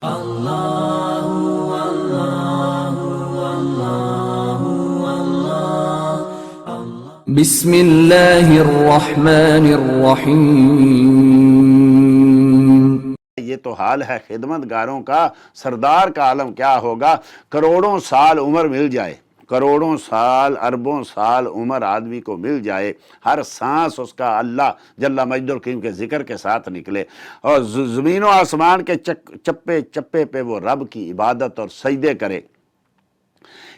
بسم اللہ الرحمن الرحیم۔ یہ تو حال ہے خدمت گاروں کا، سردار کا عالم کیا ہوگا؟ کروڑوں سال عمر مل جائے، کروڑوں سال، اربوں سال عمر آدمی کو مل جائے، ہر سانس اس کا اللہ جل مجد الکریم کے ذکر کے ساتھ نکلے، اور زمین و آسمان کے چپے چپے پہ وہ رب کی عبادت اور سجدے کرے،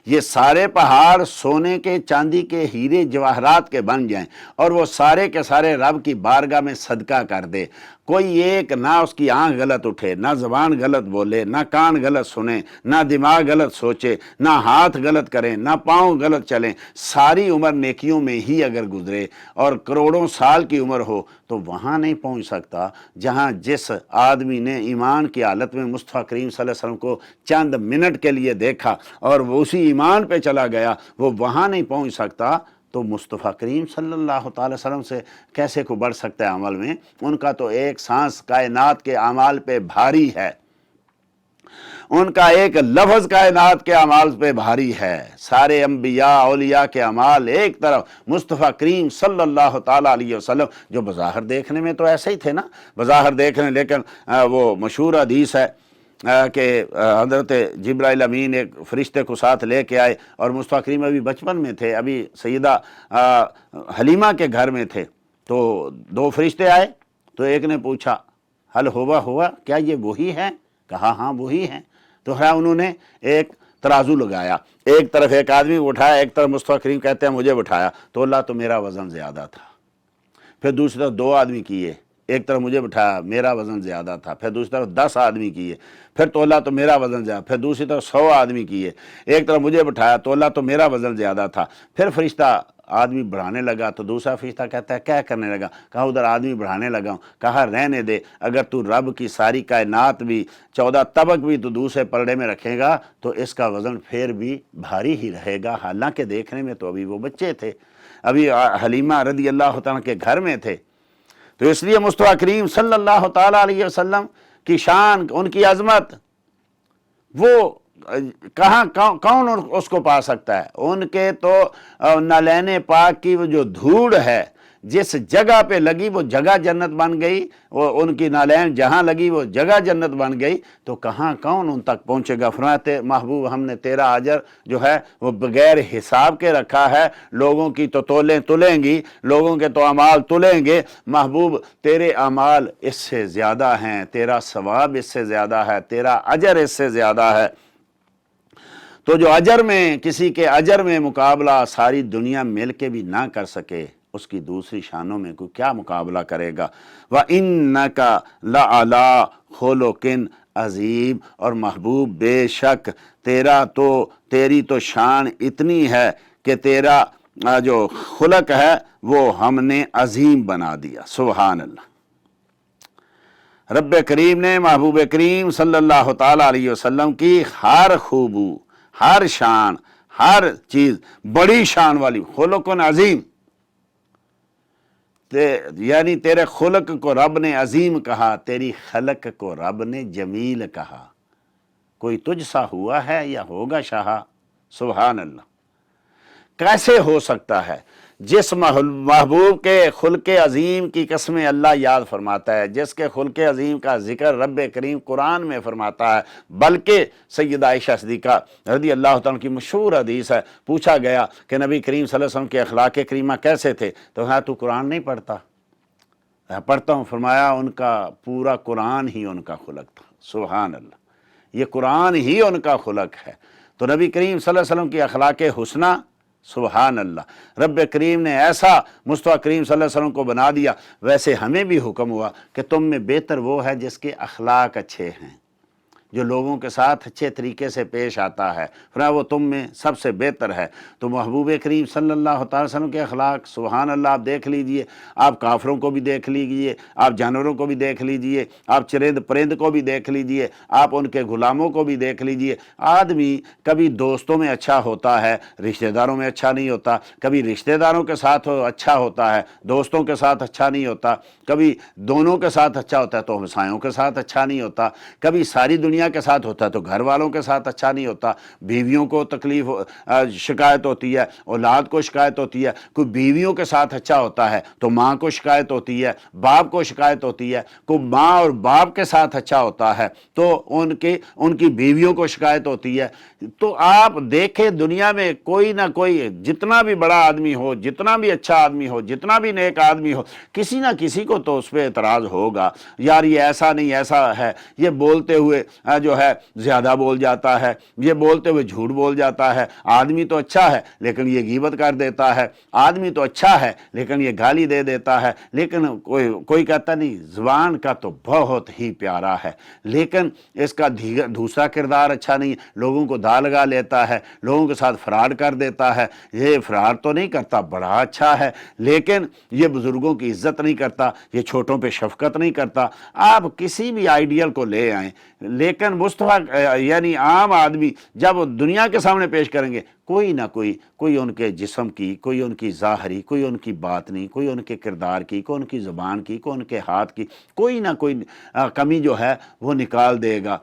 یہ سارے پہاڑ سونے کے، چاندی کے، ہیرے جواہرات کے بن جائیں، اور وہ سارے کے سارے رب کی بارگاہ میں صدقہ کر دے، کوئی ایک نہ اس کی آنکھ غلط اٹھے، نہ زبان غلط بولے، نہ کان غلط سنے، نہ دماغ غلط سوچے، نہ ہاتھ غلط کریں، نہ پاؤں غلط چلیں، ساری عمر نیکیوں میں ہی اگر گزرے اور کروڑوں سال کی عمر ہو تو وہاں نہیں پہنچ سکتا جہاں جس آدمی نے ایمان کی حالت میں مصطفیٰ کریم صلی اللہ علیہ وسلم کو چند منٹ کے لیے دیکھا اور وہ اسی ایمان پہ چلا گیا، وہ وہاں نہیں پہنچ سکتا، تو مصطفیٰ کریم صلی اللہ تعالی وسلم سے کیسے کو بڑھ سکتا ہے عمل میں؟ ان کا تو ایک سانس کائنات کے اعمال پہ بھاری ہے، ان کا ایک لفظ کائنات کے اعمال پہ بھاری ہے، سارے انبیاء اولیاء کے اعمال ایک طرف، مصطفیٰ کریم صلی اللہ تعالی علیہ وسلم جو بظاہر دیکھنے میں تو ایسے ہی تھے نا، بظاہر دیکھنے، لیکن وہ مشہور حدیث ہے کہ حضرت جبرائیل امین ایک فرشتے کو ساتھ لے کے آئے، اور مصطفیٰ کریم ابھی بچپن میں تھے، ابھی سیدہ حلیمہ کے گھر میں تھے، تو دو فرشتے آئے، تو ایک نے پوچھا حل ہوا کیا یہ وہی ہے؟ کہا ہاں وہی ہیں، تو انہوں نے ایک ترازو لگایا، ایک طرف ایک آدمی اٹھایا، ایک طرف مصطفیٰ کریم کہتے ہیں مجھے بٹھایا، تو اللہ تو میرا وزن زیادہ تھا، پھر دوسری طرف دو آدمی کیے، ایک طرف مجھے بٹھایا، میرا وزن زیادہ تھا، پھر دوسری طرف 10 آدمی کیے، پھر تو اللہ تو میرا وزن زیادہ، پھر دوسری طرف 100 آدمی کیے، ایک طرف مجھے بٹھایا تو اللہ تو میرا وزن زیادہ تھا، پھر فرشتہ آدمی بڑھانے لگا، تو دوسرا فرشتہ کہتا ہے کیا کرنے لگا؟ کہا ادھر آدمی بڑھانے لگا ہوں، کہا رہنے دے، اگر تو رب کی ساری کائنات بھی 14 طبق بھی تو دوسرے پلڑے میں رکھے گا تو اس کا وزن پھر بھی بھاری ہی رہے گا، حالانکہ دیکھنے میں تو ابھی وہ بچے تھے، ابھی حلیمہ رضی اللہ تعالیٰ کے گھر میں تھے، تو اس لیے مصطفیٰ کریم صلی اللہ تعالیٰ علیہ وسلم کی شان، ان کی عظمت، وہ کہاں کون اس کو پا سکتا ہے؟ ان کے تو نالین پاک کی وہ جو دھوڑ ہے جس جگہ پہ لگی وہ جگہ جنت بن گئی، وہ ان کی نالین جہاں لگی وہ جگہ جنت بن گئی، تو کہاں کون ان تک پہنچے گا؟ فرماتے محبوب ہم نے تیرا اجر جو ہے وہ بغیر حساب کے رکھا ہے، لوگوں کی تو تولیں تلیں گی، لوگوں کے تو اعمال تلیں گے، محبوب تیرے اعمال اس سے زیادہ ہیں، تیرا ثواب اس سے زیادہ ہے، تیرا اجر اس سے زیادہ ہے، تو جو اجر میں، کسی کے اجر میں مقابلہ ساری دنیا مل کے بھی نہ کر سکے، اس کی دوسری شانوں میں کوئی کیا مقابلہ کرے گا؟ وَإِنَّكَ لَعَلَىٰ خُلُقٍ عَظِيمٍ، اور محبوب بے شک تیری تو شان اتنی ہے کہ تیرا جو خلق ہے وہ ہم نے عظیم بنا دیا، سبحان اللہ۔ رب کریم نے محبوب کریم صلی اللہ تعالیٰ علیہ وسلم کی ہر خوبو، ہر شان، ہر چیز بڑی شان والی، خلق عظیم، یعنی تیرے خلق کو رب نے عظیم کہا، تیری خلق کو رب نے جمیل کہا، کوئی تجھ سا ہوا ہے یا ہوگا شاہ؟ سبحان اللہ۔ کیسے ہو سکتا ہے؟ جس محبوب کے خلق عظیم کی قسمیں اللہ یاد فرماتا ہے، جس کے خلق عظیم کا ذکر رب کریم قرآن میں فرماتا ہے، بلکہ سیدہ عائشہ صدیقہ رضی اللہ تعالیٰ کی مشہور حدیث ہے، پوچھا گیا کہ نبی کریم صلی اللہ علیہ وسلم کے اخلاق کریمہ کیسے تھے؟ تو تو قرآن نہیں پڑھتا؟ پڑھتا ہوں، فرمایا ان کا پورا قرآن ہی ان کا خلق تھا، سبحان اللہ، یہ قرآن ہی ان کا خلق ہے، تو نبی کریم صلی اللہ علیہ وسلم کی اخلاق حسنہ، سبحان اللہ، رب کریم نے ایسا مصطفیٰ کریم صلی اللہ علیہ وسلم کو بنا دیا۔ ویسے ہمیں بھی حکم ہوا کہ تم میں بہتر وہ ہے جس کے اخلاق اچھے ہیں، جو لوگوں کے ساتھ اچھے طریقے سے پیش آتا ہے، فرمایا وہ تم میں سب سے بہتر ہے۔ تو محبوب کریم صلی اللہ تعالی وسلم کے اخلاق، سبحان اللہ، آپ دیکھ لیجئے، آپ کافروں کو بھی دیکھ لیجئے، آپ جانوروں کو بھی دیکھ لیجئے، آپ چرند پرند کو بھی دیکھ لیجئے، آپ ان کے غلاموں کو بھی دیکھ لیجئے۔ آدمی کبھی دوستوں میں اچھا ہوتا ہے، رشتہ داروں میں اچھا نہیں ہوتا، کبھی رشتہ داروں کے ساتھ اچھا ہوتا ہے، دوستوں کے ساتھ اچھا نہیں ہوتا، کبھی دونوں کے ساتھ اچھا ہوتا ہے تو ہمسایوں کے ساتھ اچھا نہیں ہوتا، کبھی ساری دنیا دنیا کے ساتھ ہوتا ہے تو گھر والوں کے ساتھ اچھا نہیں ہوتا، بیویوں کو تکلیف شکایت ہوتی ہے، اولاد کو شکایت ہوتی ہے، کوئی بیویوں کے ساتھ اچھا ہوتا ہے تو ماں کو شکایت ہوتی ہے، باپ کو شکایت ہوتی ہے، کوئی ماں اور باپ کے ساتھ اچھا ہوتا ہے تو ان کی بیویوں کو شکایت ہوتی ہے۔ تو آپ دیکھیں دنیا میں کوئی نہ کوئی، جتنا بھی بڑا آدمی ہو، جتنا بھی اچھا آدمی ہو، جتنا بھی نیک آدمی ہو، کسی نہ کسی کو تو اس پہ اعتراض ہوگا، یار یہ ایسا نہیں، ایسا ہے، یہ بولتے ہوئے جو ہے زیادہ بول جاتا ہے، یہ بولتے ہوئے جھوٹ بول جاتا ہے، آدمی تو اچھا ہے لیکن یہ غیبت کر دیتا ہے، آدمی تو اچھا ہے لیکن یہ گالی دے دیتا ہے۔ لیکن کوئی کہتا نہیں زبان کا تو بہت ہی پیارا ہے لیکن اس کا دوسرا کردار اچھا نہیں، لوگوں کو دا لگا لیتا ہے، لوگوں کے ساتھ فراڈ کر دیتا ہے۔ یہ فراڈ تو نہیں کرتا، بڑا اچھا ہے لیکن یہ بزرگوں کی عزت نہیں کرتا، یہ چھوٹوں پہ شفقت نہیں کرتا۔ آپ کسی بھی آئیڈیل کو لے آئیں لیکن مصطفیٰ یعنی عام آدمی جب دنیا کے سامنے پیش کریں گے، کوئی نہ کوئی ان کے جسم کی، کوئی ان کی ظاہری، کوئی ان کی باطنی، کوئی ان کے کردار کی، کوئی ان کی زبان کی، کوئی ان کے ہاتھ کی، کوئی نہ کوئی کمی جو ہے وہ نکال دے گا۔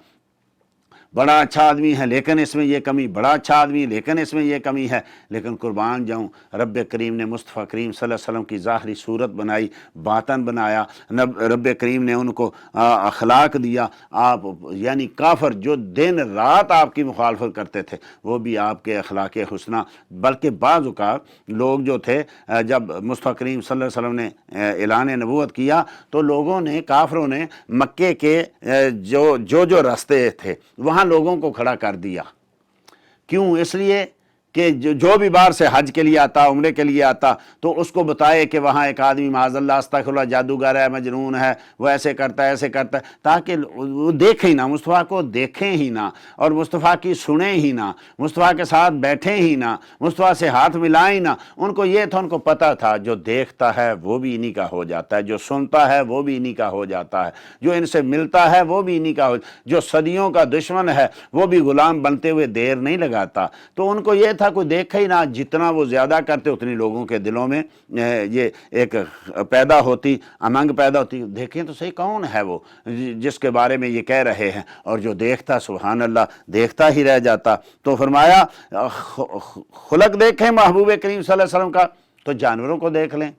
بڑا اچھا آدمی ہے لیکن اس میں یہ کمی، بڑا اچھا آدمی لیکن اس میں یہ کمی ہے۔ لیکن قربان جاؤں، رب کریم نے مصطفیٰ کریم صلی اللہ علیہ وسلم کی ظاہری صورت بنائی، باطن بنایا، رب کریم نے ان کو اخلاق دیا۔ آپ یعنی کافر جو دن رات آپ کی مخالفت کرتے تھے وہ بھی آپ کے اخلاق حسنہ، بلکہ بعض اوقات لوگ جو تھے جب مصطفیٰ کریم صلی اللہ علیہ وسلم نے اعلان نبوت کیا تو لوگوں نے، کافروں نے مکے کے جو راستے تھے وہاں لوگوں کو کھڑا کر دیا۔ کیوں؟ اس لیے کہ جو بھی باہر سے حج کے لیے آتا، عمرے کے لیے آتا تو اس کو بتائے کہ وہاں ایک آدمی معاذ اللہ استغفر اللہ جادوگر ہے، مجنون ہے، وہ ایسے کرتا ہے، ایسے کرتا ہے، تاکہ وہ دیکھیں ہی نہ، مصطفیٰ کو دیکھیں ہی نہ، اور مصطفیٰ کی سنیں ہی نہ، مصطفیٰ کے ساتھ بیٹھیں ہی نہ، مصطفیٰ سے ہاتھ ملائیں نہ۔ ان کو یہ تھا، ان کو پتہ تھا جو دیکھتا ہے وہ بھی انہی کا ہو جاتا ہے، جو سنتا ہے وہ بھی انہی کا ہو جاتا ہے، جو ان سے ملتا ہے وہ بھی انہی کا ہو، جو صدیوں کا دشمن ہے وہ بھی غلام بنتے ہوئے دیر نہیں لگاتا۔ تو ان کو یہ تھا کوئی دیکھے ہی نہ، جتنا وہ زیادہ کرتے اتنی لوگوں کے دلوں میں یہ ایک پیدا ہوتی، امنگ پیدا ہوتی، دیکھیں تو صحیح کون ہے وہ جس کے بارے میں یہ کہہ رہے ہیں، اور جو دیکھتا سبحان اللہ دیکھتا ہی رہ جاتا۔ تو فرمایا خلق دیکھیں محبوب کریم صلی اللہ علیہ وسلم کا تو جانوروں کو دیکھ لیں،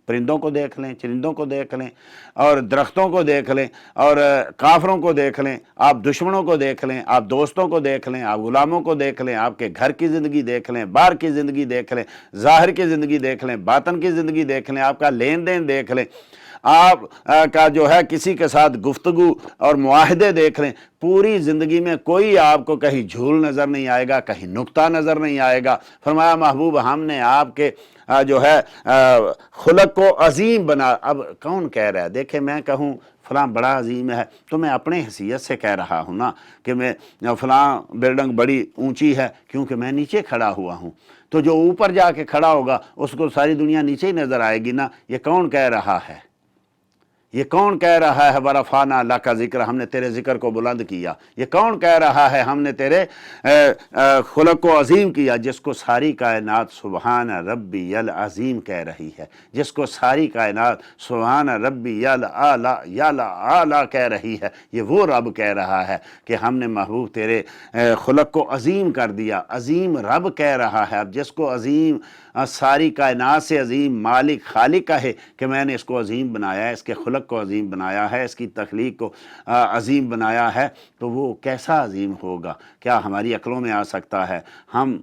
پرندوں کو دیکھ لیں، چرندوں کو دیکھ لیں، اور درختوں کو دیکھ لیں، اور کافروں کو دیکھ لیں، آپ دشمنوں کو دیکھ لیں، آپ دوستوں کو دیکھ لیں، آپ غلاموں کو دیکھ لیں، آپ کے گھر کی زندگی دیکھ لیں، باہر کی زندگی دیکھ لیں، ظاہر کی زندگی دیکھ لیں، باطن کی زندگی دیکھ لیں، آپ کا لین دین دیکھ لیں، آپ کا جو ہے کسی کے ساتھ گفتگو اور معاہدے دیکھ لیں، پوری زندگی میں کوئی آپ کو کہیں جھول نظر نہیں آئے گا، کہیں نکتہ نظر نہیں آئے گا۔ فرمایا محبوب ہم نے آپ کے جو ہے خلق کو عظیم بنا۔ اب کون کہہ رہا ہے؟ دیکھیں میں کہوں فلاں بڑا عظیم ہے تو میں اپنے حیثیت سے کہہ رہا ہوں نا کہ میں فلاں بلڈنگ بڑی اونچی ہے کیونکہ میں نیچے کھڑا ہوا ہوں، تو جو اوپر جا کے کھڑا ہوگا اس کو ساری دنیا نیچے ہی نظر آئے گی نا۔ یہ کون کہہ رہا ہے؟ یہ کون کہہ رہا ہے وَرَفَعْنَا لَكَ ذِكْرَ، ہم نے تیرے ذکر کو بلند کیا؟ یہ کون کہہ رہا ہے ہم نے تیرے خلق کو عظیم کیا؟ جس کو ساری کائنات سبحان ربی العظیم کہہ رہی ہے، جس کو ساری کائنات سبحان ربی اعلیٰ کہہ رہی ہے، یہ وہ رب کہہ رہا ہے کہ ہم نے محبوب تیرے خلق کو عظیم کر دیا۔ عظیم رب کہہ رہا ہے۔ اب جس کو عظیم، ساری کائنات سے عظیم مالک خالق ہے کہ میں نے اس کو عظیم بنایا ہے، اس کے خلق کو عظیم بنایا ہے، اس کی تخلیق کو عظیم بنایا ہے، تو وہ کیسا عظیم ہوگا؟ کیا ہماری عقلوں میں آ سکتا ہے؟ ہم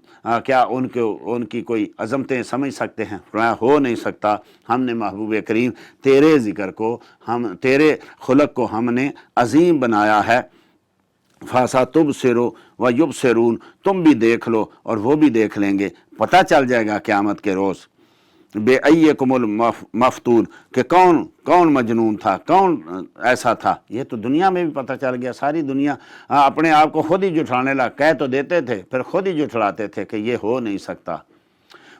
کیا ان کی کوئی عظمتیں سمجھ سکتے ہیں؟ ہو نہیں سکتا۔ ہم نے محبوب کریم تیرے ذکر کو، تیرے خلق کو ہم نے عظیم بنایا ہے۔ فَسَتُبْصِرُ وَيُبْصِرُونَ، تم بھی دیکھ لو اور وہ بھی دیکھ لیں گے، پتہ چل جائے گا قیامت کے روز۔ بِأَيِّكُمُ الْمَفْتُونُ، کہ کون مجنون تھا، کون ایسا تھا۔ یہ تو دنیا میں بھی پتہ چل گیا، ساری دنیا اپنے آپ کو خود ہی جھٹلانے لگا، کہہ تو دیتے تھے پھر خود ہی جھٹلاتے تھے کہ یہ ہو نہیں سکتا،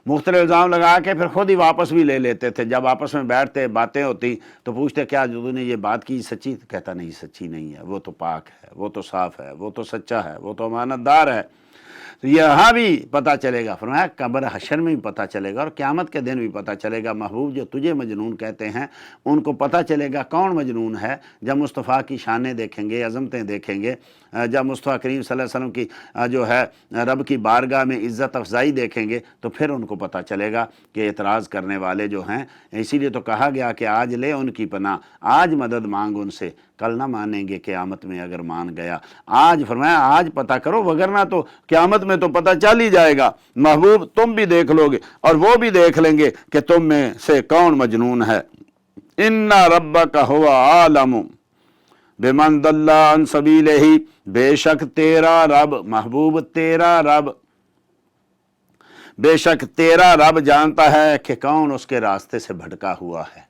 مختلف الزام لگا کے پھر خود ہی واپس بھی لے لیتے تھے۔ جب آپس میں بیٹھتے باتیں ہوتی تو پوچھتے کیا جو نے یہ بات کی سچی؟ کہتا نہیں سچی نہیں ہے، وہ تو پاک ہے، وہ تو صاف ہے، وہ تو سچا ہے، وہ تو امانت دار ہے۔ یہاں بھی پتہ چلے گا، فرمایا قبر حشر میں بھی پتہ چلے گا اور قیامت کے دن بھی پتہ چلے گا۔ محبوب جو تجھے مجنون کہتے ہیں ان کو پتہ چلے گا کون مجنون ہے جب مصطفیٰ کی شانیں دیکھیں گے، عظمتیں دیکھیں گے، جب مصطفیٰ کریم صلی اللہ علیہ وسلم کی جو ہے رب کی بارگاہ میں عزت افزائی دیکھیں گے تو پھر ان کو پتہ چلے گا کہ اعتراض کرنے والے جو ہیں، اسی لیے تو کہا گیا کہ آج لے ان کی پناہ، آج مدد مانگ ان سے، کل نہ مانیں گے قیامت میں اگر مان گیا۔ آج فرمایا آج پتہ کرو، وگرنہ تو قیامت میں تو پتہ چل ہی جائے گا۔ محبوب تم بھی دیکھ لو گے اور وہ بھی دیکھ لیں گے کہ تم میں سے کون مجنون ہے۔ ان ربک هو عالم بمن ضل عن سبیلہ، بے شک تیرا رب، محبوب تیرا رب، بے شک تیرا رب جانتا ہے کہ کون اس کے راستے سے بھٹکا ہوا ہے۔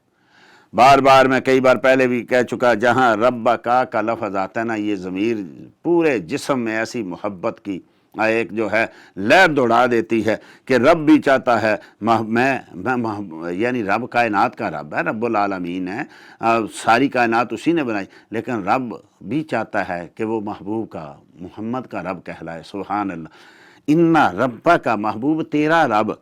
بار بار میں کئی بار پہلے بھی کہہ چکا، جہاں رب کا لفظ آتا ہے نا، یہ ضمیر پورے جسم میں ایسی محبت کی ایک جو ہے لہر دوڑا دیتی ہے کہ رب بھی چاہتا ہے، یعنی رب کائنات کا رب ہے، رب العالمین ہے، ساری کائنات اسی نے بنائی، لیکن رب بھی چاہتا ہے کہ وہ محبوب کا، محمد کا رب کہلائے۔ سبحان اللہ۔ ان رب کا، محبوب تیرا رب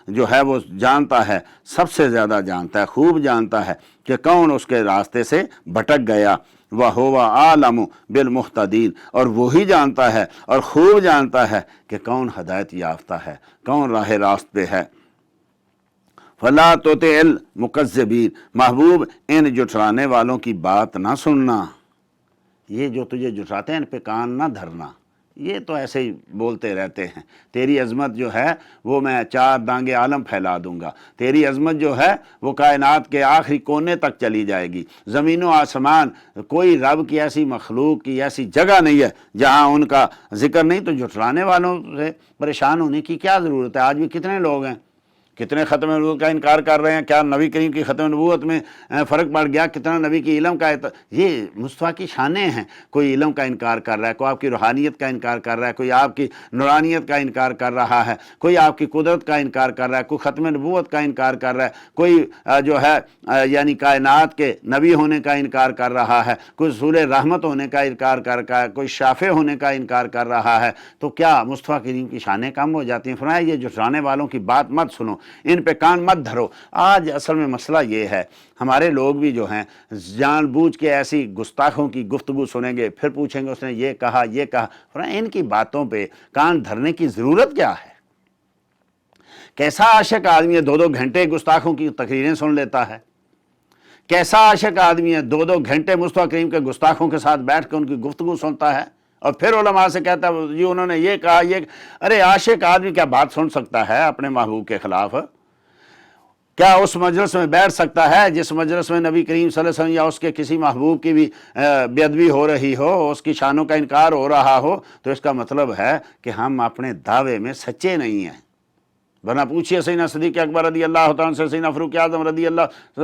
جو ہے وہ جانتا ہے، سب سے زیادہ جانتا ہے، خوب جانتا ہے کہ کون اس کے راستے سے بھٹک گیا۔ وَهُوَ عَالَمُ بِالْمُهْتَدِينَ، اور وہی جانتا ہے اور خوب جانتا ہے کہ کون ہدایت یافتہ ہے، کون راہ راست پہ ہے۔ فَلَا تُطِعِ الْمُكَذِّبِينَ، محبوب ان جھٹلانے والوں کی بات نہ سننا، یہ جو تجھے جھٹلاتے ہیں ان پہ کان نہ دھرنا، یہ تو ایسے ہی بولتے رہتے ہیں، تیری عظمت جو ہے وہ میں چار دانگے عالم پھیلا دوں گا، تیری عظمت جو ہے وہ کائنات کے آخری کونے تک چلی جائے گی، زمین و آسمان، کوئی رب کی ایسی مخلوق کی ایسی جگہ نہیں ہے جہاں ان کا ذکر نہیں۔ تو جھٹلانے والوں سے پریشان ہونے کی کیا ضرورت ہے؟ آج بھی کتنے لوگ ہیں، کتنے ختم نبوت کا انکار کر رہے ہیں، کیا نبی کریم کی ختم نبوت میں فرق پڑ گیا؟ کتنا نبی کی علم کا یہ مصطفیٰ کی شانیں ہیں، کوئی علم کا انکار کر رہا ہے، کوئی آپ کی روحانیت کا انکار کر رہا ہے، کوئی آپ کی نورانیت کا انکار کر رہا ہے، کوئی آپ کی قدرت کا انکار کر رہا ہے، کوئی ختم نبوت کا انکار کر رہا ہے، کوئی جو ہے یعنی کائنات کے نبی ہونے کا انکار کر رہا ہے، کوئی رسول رحمت ہونے کا انکار کر رہا ہے، کوئی شافع ہونے کا انکار کر رہا ہے، تو کیا مصطفیٰ کریم کی شانیں کم ہو جاتی ہیں؟ فرمایا یہ جھٹلانے والوں کی بات مت سنو، ان پہ کان مت دھرو۔ آج اصل میں مسئلہ یہ ہے، ہمارے لوگ بھی جو ہیں جان بوجھ کے ایسی گستاخوں کی گفتگو سنیں گے، پھر پوچھیں گے اس نے یہ کہا یہ کہا۔ فرمایا ان کی باتوں پہ کان دھرنے کی ضرورت کیا ہے؟ کیسا عاشق آدمی ہے 2-2 گھنٹے گستاخوں کی تقریریں سن لیتا ہے؟ کیسا عاشق آدمی ہے 2-2 گھنٹے مصطفیٰ کریم کے گستاخوں کے ساتھ بیٹھ کے ان کی گفتگو سنتا ہے اور پھر علماء سے کہتا ہے جی انہوں نے یہ کہا یہ۔ ارے عاشق آدمی کیا بات سن سکتا ہے اپنے محبوب کے خلاف؟ کیا اس مجلس میں بیٹھ سکتا ہے جس مجلس میں نبی کریم صلی اللہ علیہ وسلم یا اس کے کسی محبوب کی بھی بے ادبی ہو رہی ہو، اس کی شانوں کا انکار ہو رہا ہو؟ تو اس کا مطلب ہے کہ ہم اپنے دعوے میں سچے نہیں ہیں۔ ورنہ پوچھئے سیدنا صدیق اکبر رضی اللہ تعالیٰ عنہ سے، سیدنا فاروق اعظم رضی اللہ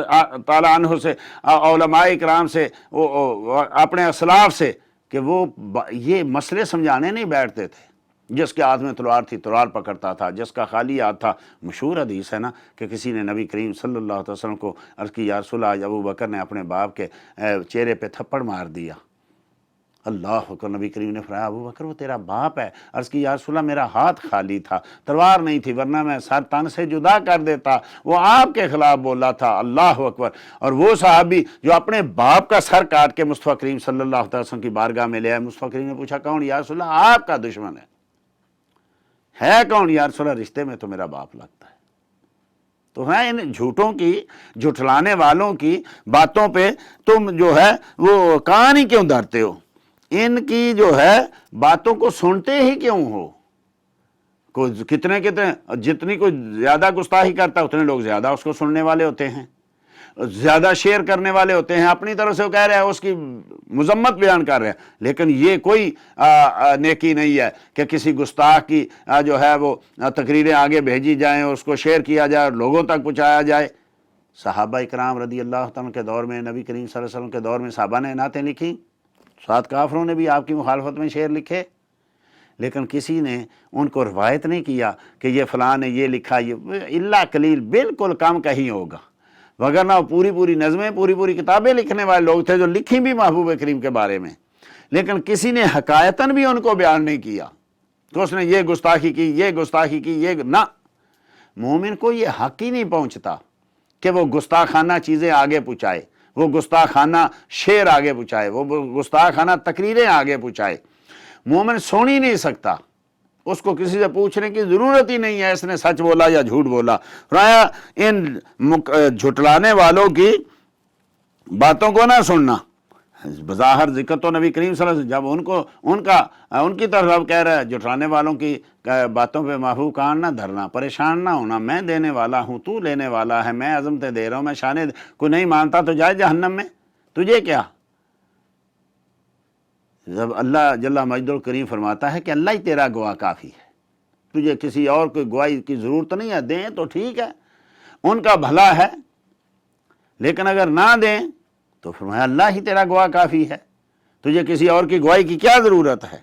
تعالیٰ عنہ سے، علماء اکرام سے، اپنے اسلاف سے، کہ وہ یہ مسئلے سمجھانے نہیں بیٹھتے تھے۔ جس کے ہاتھ میں تلوار تھی تلوار پکڑتا تھا، جس کا خالی ہاتھ تھا۔ مشہور حدیث ہے نا کہ کسی نے نبی کریم صلی اللہ علیہ وسلم کو عرض کی یا رسول اللہ، ابو بکر نے اپنے باپ کے چہرے پہ تھپڑ مار دیا۔ اللہ اکبر، نبی کریم نے فرمایا ابو بکر وہ تیرا باپ ہے۔ عرض کی یا رسول اللہ میرا ہاتھ خالی تھا، تلوار نہیں تھی، ورنہ میں سر تن سے جدا کر دیتا۔ وہ آپ کے خلاف بولا تھا۔ اللہ اکبر۔ اور وہ صحابی جو اپنے باپ کا سر کاٹ کے مصطفیٰ کریم صلی اللہ علیہ وسلم کی بارگاہ میں لے آئے، مصطفیٰ کریم نے پوچھا کون؟ یا رسول اللہ آپ کا دشمن ہے کون؟ یا رسول اللہ رشتے میں تو میرا باپ لگتا ہے۔ تو ہے ان جھوٹوں کی، جھٹلانے والوں کی باتوں پہ تم جو ہے وہ کان ہی کیوں دھرتے ہو؟ ان کی جو ہے باتوں کو سنتے ہی کیوں ہو؟ کتنے جتنی کوئی زیادہ گستاخی کرتا ہے اتنے لوگ زیادہ اس کو سننے والے ہوتے ہیں، زیادہ شیئر کرنے والے ہوتے ہیں، اپنی طرف سے وہ کہہ رہے ہیں، اس کی مذمت بیان کر رہے ہیں۔ لیکن یہ کوئی نیکی نہیں ہے کہ کسی گستاخ کی جو ہے وہ تقریریں آگے بھیجی جائیں، اس کو شیئر کیا جائے اور لوگوں تک پہنچایا جائے۔ صحابہ اکرام رضی اللہ تعالیٰ کے دور میں، نبی کریم صلی اللہ علیہ وسلم کے دور میں صحابہ نے نعتیں لکھی، ساتھ کافروں نے بھی آپ کی مخالفت میں شعر لکھے، لیکن کسی نے ان کو روایت نہیں کیا کہ یہ فلاں نے یہ لکھا، یہ الا قلیل، بالکل کم کہیں ہوگا، وگرنہ پوری نظمیں، پوری کتابیں لکھنے والے لوگ تھے جو لکھی بھی محبوب کریم کے بارے میں، لیکن کسی نے حکایتاً بھی ان کو بیان نہیں کیا۔ کہ اس نے یہ گستاخی کی، یہ گستاخی کی، یہ نہ، مومن کو یہ حق ہی نہیں پہنچتا کہ وہ گستاخانہ چیزیں آگے پہنچائے، وہ گستاخانہ شعر آگے پہنچائے، وہ گستاخانہ تقریریں آگے پہنچائے۔ مومن سن ہی نہیں سکتا، اس کو کسی سے پوچھنے کی ضرورت ہی نہیں ہے اس نے سچ بولا یا جھوٹ بولا۔ فرمایا ان جھٹلانے والوں کی باتوں کو نہ سننا۔ بظاہر ذکر تو نبی کریم صلی اللہ علیہ وسلم جب ان کی طرف اب کہہ رہا ہے جھٹلانے والوں کی باتوں پہ محفوظ کان نہ دھرنا، پریشان نہ ہونا، میں دینے والا ہوں، تو لینے والا ہے، میں عظمتیں دے رہا ہوں، میں شانے کوئی نہیں مانتا تو جائے جہنم میں، تجھے کیا؟ جب اللہ جل مجد الکریم فرماتا ہے کہ اللہ ہی تیرا گواہ کافی ہے، تجھے کسی اور کوئی گواہی کی ضرورت نہیں ہے، دیں تو ٹھیک ہے، ان کا بھلا ہے، لیکن اگر نہ دیں تو فرمایا اللہ ہی تیرا گواہ کافی ہے، تجھے کسی اور کی گواہی کی کیا ضرورت ہے؟